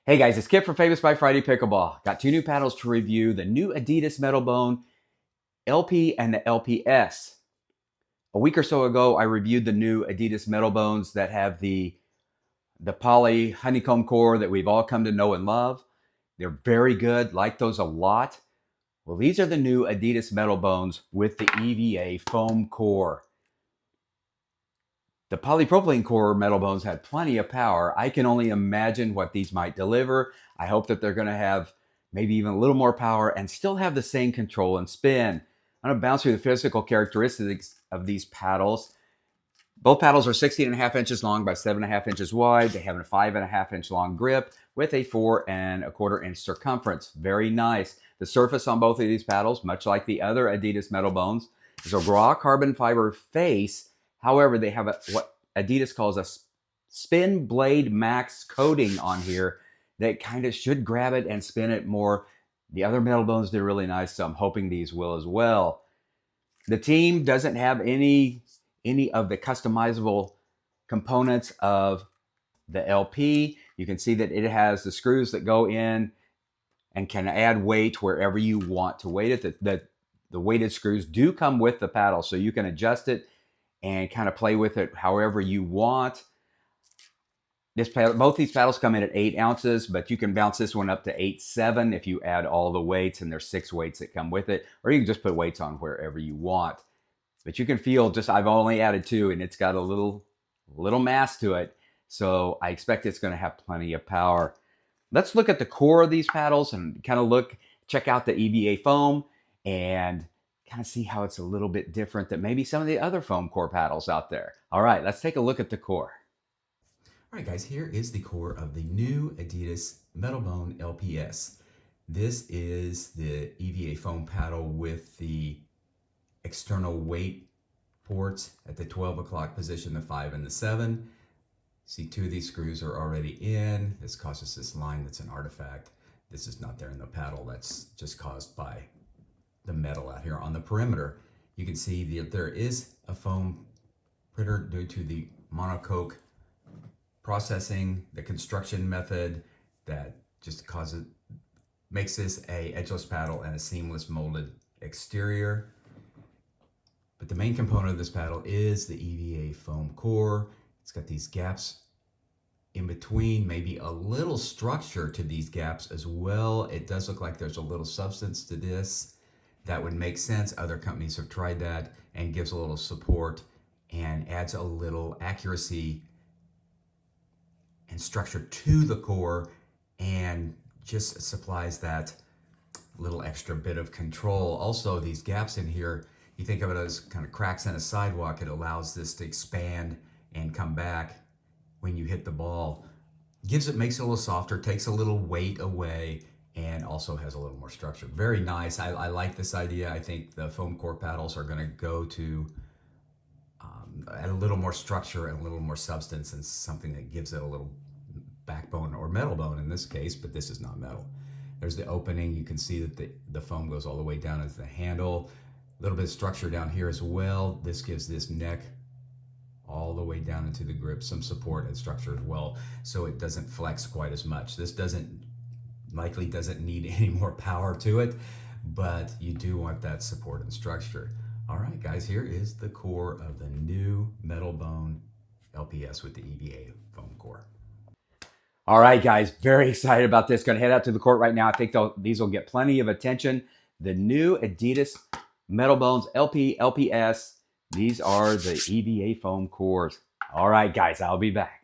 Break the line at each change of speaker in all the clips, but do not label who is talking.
Hey guys, it's Kip from Famous by Friday Pickleball. Got two new paddles to review, the new Adidas Metalbone LP and the LPS. A week or so ago, I reviewed the new Adidas Metalbones that have the poly honeycomb core that we've all come to know and love. They're very good, like those a lot. Well, these are the new Adidas Metalbones with the EVA foam core. The polypropylene core metal bones had plenty of power. I can only imagine what these might deliver. I hope that they're going to have maybe even a little more power and still have the same control and spin. I'm going to bounce through the physical characteristics of these paddles. Both paddles are 16.5 inches long by 7.5 inches wide. They have a 5.5 inch long grip with a 4.25 inch circumference. Very nice. The surface on both of these paddles, much like the other Adidas Metalbones, is a raw carbon fiber face. However, they have what Adidas calls a spin blade max coating on here that kind of should grab it and spin it more. The other Metalbones did really nice, so I'm hoping these will as well. The team doesn't have any of the customizable components of the LP. You can see that it has the screws that go in and can add weight wherever you want to weight it. The weighted screws do come with the paddle, so you can adjust it and kind of play with it however you want. Both these paddles come in at 8 ounces, but you can bounce this one up to 8.7 if you add all the weights, and there's 6 weights that come with it, or you can just put weights on wherever you want. But you can feel I've only added 2, and it's got a little mass to it, so I expect it's going to have plenty of power. Let's look at the core of these paddles and kind of check out the EVA foam and kind of see how it's a little bit different than maybe some of the other foam core paddles out there. All right, let's take a look at the core.
All right, guys, here is the core of the new Adidas Metalbone LPS. This is the EVA foam paddle with the external weight ports at the 12 o'clock position, the 5 and the 7. See, 2 of these screws are already in. This causes this line that's an artifact. This is not there in the paddle. That's just caused by the metal out here on the perimeter. You can see that there is a foam printer due to the monocoque processing, the construction method that just makes this a edgeless paddle and a seamless molded exterior. But the main component of this paddle is the EVA foam core. It's got these gaps in between, maybe a little structure to these gaps as well. It does look like there's a little substance to this. That would make sense. Other companies have tried that and gives a little support and adds a little accuracy and structure to the core and just supplies that little extra bit of control. Also, these gaps in here, you think of it as kind of cracks in a sidewalk. It allows this to expand and come back when you hit the ball. Makes it a little softer, takes a little weight away, and also has a little more structure. Very nice. I like this idea. I think the foam core paddles are going to go to add a little more structure and a little more substance and something that gives it a little backbone, or metal bone in this case, but this is not metal. There's the opening. You can see that the foam goes all the way down into the handle. A little bit of structure down here as well. This gives this neck all the way down into the grip some support and structure as well, so it doesn't flex quite as much. This likely doesn't need any more power to it, but you do want that support and structure. All right, guys, here is the core of the new Metalbone LPS with the EVA foam core.
All right, guys, very excited about this. Going to head out to the court right now. I think these will get plenty of attention. The new Adidas Metalbones LP, LPS. These are the EVA foam cores. All right, guys, I'll be back.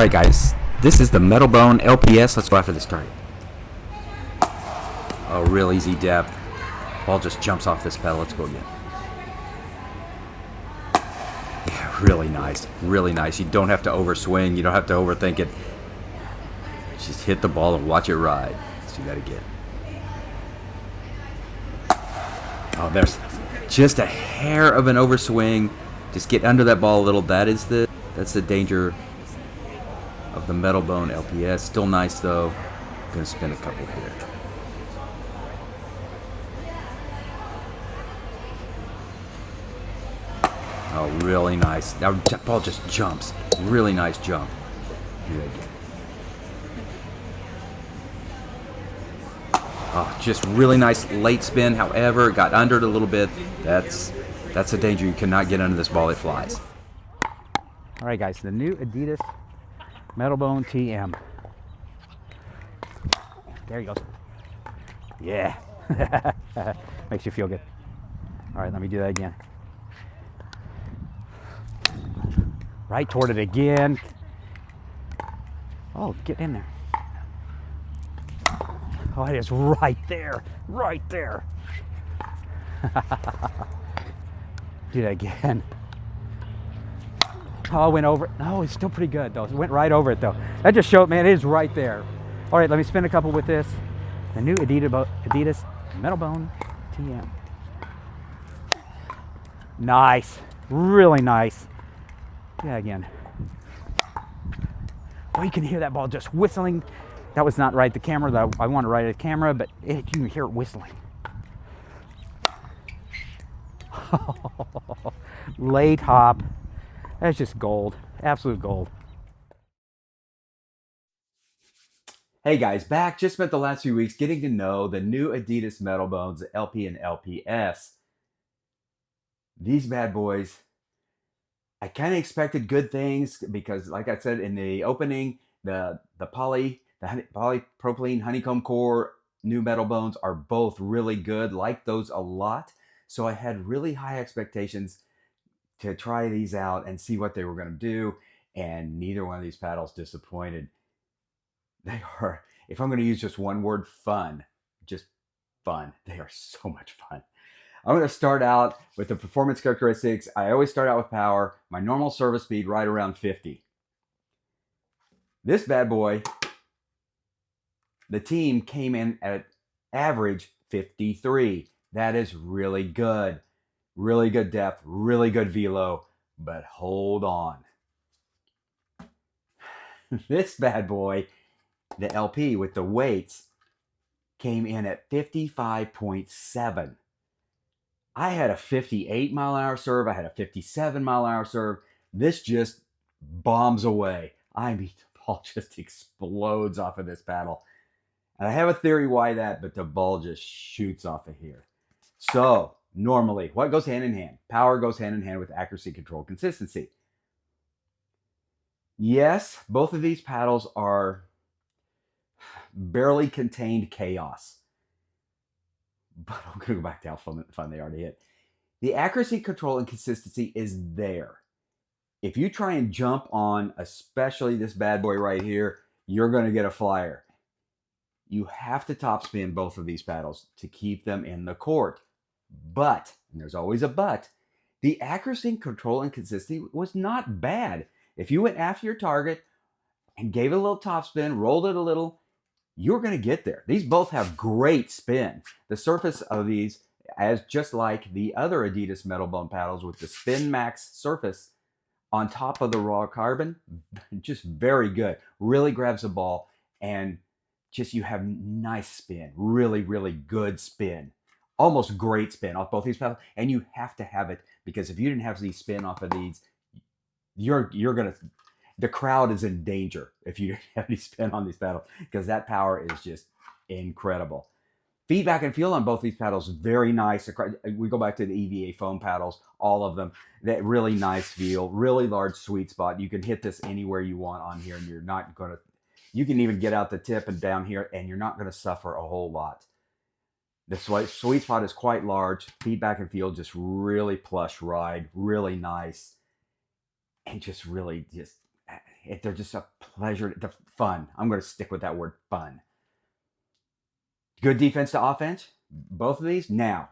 All right, guys, this is the Metalbone LPS. Let's go after this target. Oh, real easy depth. Ball just jumps off this pedal. Let's go again. Yeah, really nice. Really nice. You don't have to overswing. You don't have to overthink it. Just hit the ball and watch it ride. Let's do that again. Oh, there's just a hair of an overswing. Just get under that ball a little. That's the danger of the Metalbone LPS. Still nice though. I'm gonna spin a couple here. Oh, really nice. That ball just jumps. Really nice jump. Do that again. Oh, just really nice late spin. However, it got under it a little bit. That's a danger. You cannot get under this ball. It flies. All right, guys. The new Adidas Metalbone TM. There he goes. Yeah. Makes you feel good. All right, let me do that again. Right toward it again. Oh, get in there. Oh, it is right there. Right there. Do that again. Oh, it went over it. No, it's still pretty good, though. It went right over it, though. That just showed, man, it is right there. All right, let me spin a couple with this. The new Adidas Metalbone TM. Nice. Really nice. Yeah, again. Oh, you can hear that ball just whistling. That was not right the camera. I want to right at the camera, but you can hear it whistling. Late hop. That's just gold. Absolute gold. Hey guys, back. Just spent the last few weeks getting to know the new Adidas Metalbones LP and LPS. These bad boys, I kind of expected good things because, like I said in the opening, the polypropylene honeycomb core new Metalbones are both really good. Like those a lot. So I had really high expectations to try these out and see what they were going to do. And neither one of these paddles disappointed. They are, if I'm going to use just one word, fun. Just fun. They are so much fun. I'm going to start out with the performance characteristics. I always start out with power. My normal service speed right around 50. This bad boy, the team came in at average 53. That is really good. Really good depth, really good velo. But hold on. This bad boy, the LP with the weights, came in at 55.7. I had a 58 mile an hour serve. I had a 57 mile an hour serve. This just bombs away. I mean, the ball just explodes off of this paddle. And I have a theory why that, but the ball just shoots off of here. So normally, what goes hand in hand? Power goes hand in hand with accuracy, control, consistency. Yes, both of these paddles are barely contained chaos. But I'm going to go back to how fun they are to hit. The accuracy, control, and consistency is there. If you try and jump on, especially this bad boy right here, you're going to get a flyer. You have to topspin both of these paddles to keep them in the court. But, and there's always a but, the accuracy, control, and consistency was not bad. If you went after your target and gave it a little topspin, rolled it a little, you're going to get there. These both have great spin. The surface of these, as just like the other Adidas Metalbone paddles with the Spin Max surface on top of the raw carbon, just very good. Really grabs the ball and just you have nice spin. Really, really good spin. Almost great spin off both these paddles. And you have to have it because if you didn't have the spin off of these, you're going to... The crowd is in danger if you didn't have any spin on these paddles because that power is just incredible. Feedback and feel on both these paddles, very nice. We go back to the EVA foam paddles, all of them. That really nice feel, really large sweet spot. You can hit this anywhere you want on here and you're not going to, you can even get out the tip and down here and you're not going to suffer a whole lot. The sweet spot is quite large. Feedback and feel, just really plush ride, really nice. And just really they're just a pleasure. They're fun. I'm going to stick with that word, fun. Good defense to offense. Both of these. Now,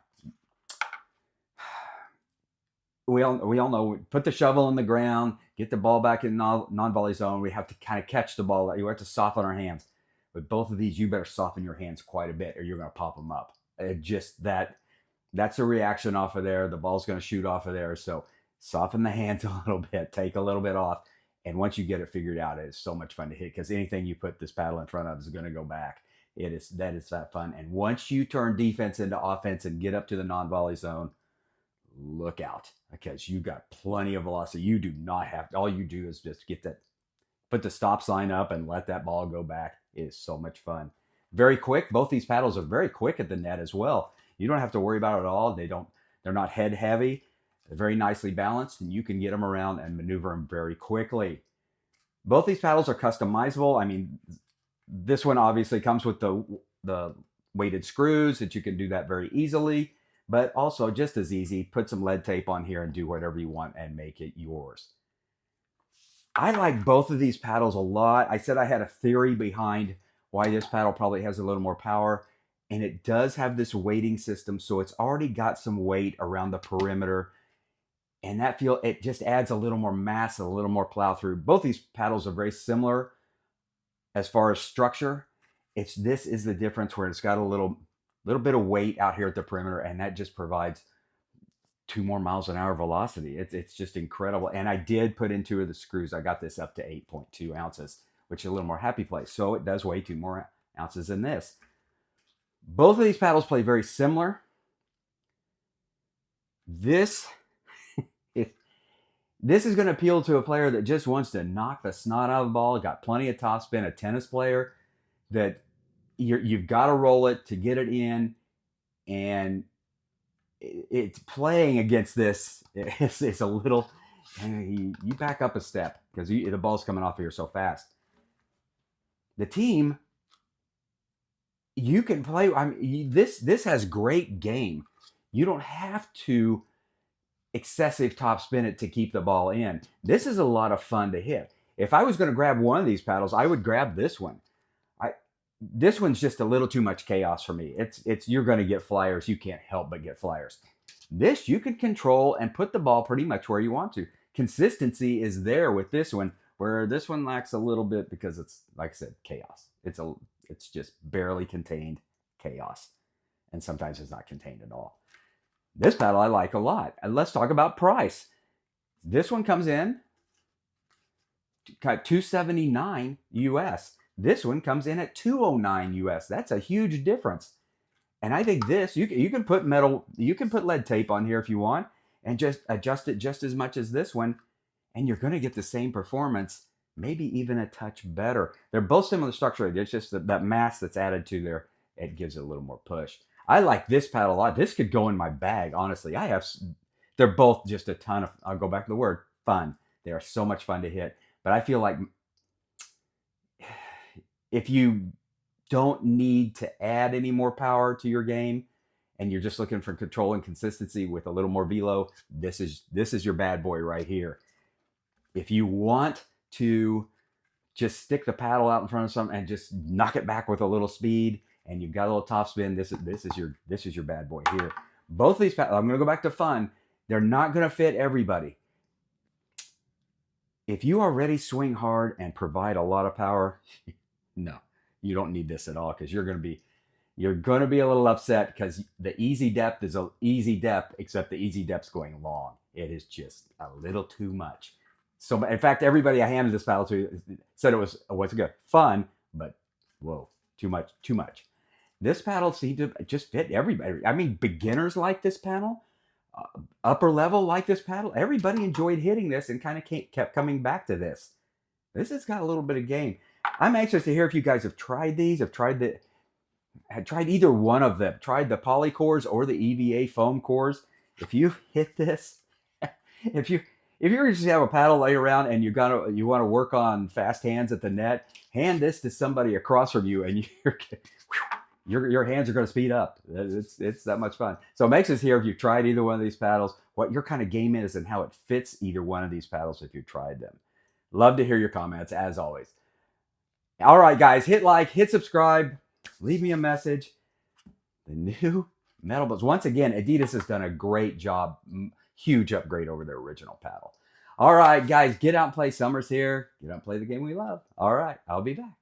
we all know, put the shovel in the ground, get the ball back in non-volley zone. We have to kind of catch the ball. You have to soften our hands. With both of these, you better soften your hands quite a bit, or you're going to pop them up. Just that's a reaction off of there. The ball's going to shoot off of there. So soften the hands a little bit, take a little bit off. And once you get it figured out, it is so much fun to hit, because anything you put this paddle in front of is going to go back. That is that fun. And once you turn defense into offense and get up to the non-volley zone, look out, because you got plenty of velocity. You do not have, all you do is just put the stop sign up and let that ball go back. It is so much fun. Very quick. Both these paddles are very quick at the net as well. You don't have to worry about it at all. They're not head heavy. They're very nicely balanced, and you can get them around and maneuver them very quickly. Both these paddles are customizable. I mean, this one obviously comes with the weighted screws that you can do that very easily, but also just as easy, put some lead tape on here and do whatever you want and make it yours. I like both of these paddles a lot. I said I had a theory behind why this paddle probably has a little more power, and it does have this weighting system, so it's already got some weight around the perimeter, and it just adds a little more mass, a little more plow through. Both these paddles are very similar as far as structure. This is the difference, where it's got a little bit of weight out here at the perimeter, and that just provides 2 more miles an hour velocity. It's just incredible. And I did put in 2 of the screws. I got this up to 8.2 ounces, which is a little more happy place. So it does weigh 2 more ounces than this. Both of these paddles play very similar. This is going to appeal to a player that just wants to knock the snot out of the ball. Got plenty of topspin. A tennis player that you've got to roll it to get it in, and it's playing against this. It's a little, you back up a step, because the ball's coming off of here so fast. The team, you can play. I mean, this has great game. You don't have to excessive top spin it to keep the ball in. This is a lot of fun to hit. If I was going to grab one of these paddles, I would grab this one. This one's just a little too much chaos for me. You're going to get flyers. You can't help but get flyers. This you can control and put the ball pretty much where you want to. Consistency is there with this one, where this one lacks a little bit, because it's, like I said, chaos. It's just barely contained chaos, and sometimes it's not contained at all. This paddle I like a lot. And let's talk about price. This one comes in $279 US. This one comes in at $209 US. That's a huge difference. And I think this, you can put lead tape on here if you want, and just adjust it just as much as this one, and you're going to get the same performance, maybe even a touch better. They're both similar structure. It's just that mass that's added to there, it gives it a little more push. I like this paddle a lot. This could go in my bag, honestly. They're both just a ton of, I'll go back to the word, fun. They are so much fun to hit. But I feel like if you don't need to add any more power to your game, and you're just looking for control and consistency with a little more velo, this is your bad boy right here. If you want to just stick the paddle out in front of something and just knock it back with a little speed, and you've got a little top spin, this is your bad boy here. Both of these paddles, I'm going to go back to fun. They're not going to fit everybody. If you already swing hard and provide a lot of power, no, you don't need this at all, because you're going to be a little upset, because the easy depth is an easy depth, except the easy depth's going long. It is just a little too much. So, in fact, everybody I handed this paddle to said it was good, fun, but whoa, too much. This paddle seemed to just fit everybody. I mean, beginners like this paddle, upper level like this paddle. Everybody enjoyed hitting this and kind of kept coming back to this. This has got a little bit of game. I'm anxious to hear if you guys have tried these, had tried either one of them, tried the poly cores or the EVA foam cores. If you hit this, if you just have a paddle lay around and you want to work on fast hands at the net, hand this to somebody across from you, and your hands are going to speed up. It's that much fun. So it makes us hear if you've tried either one of these paddles, what your kind of game is, and how it fits either one of these paddles if you've tried them. Love to hear your comments as always. All right, guys, hit like, hit subscribe, leave me a message. The new Metalbones. Once again, Adidas has done a great job. Huge upgrade over their original paddle. All right, guys, get out and play. Summer's here. Get out and play the game we love. All right, I'll be back.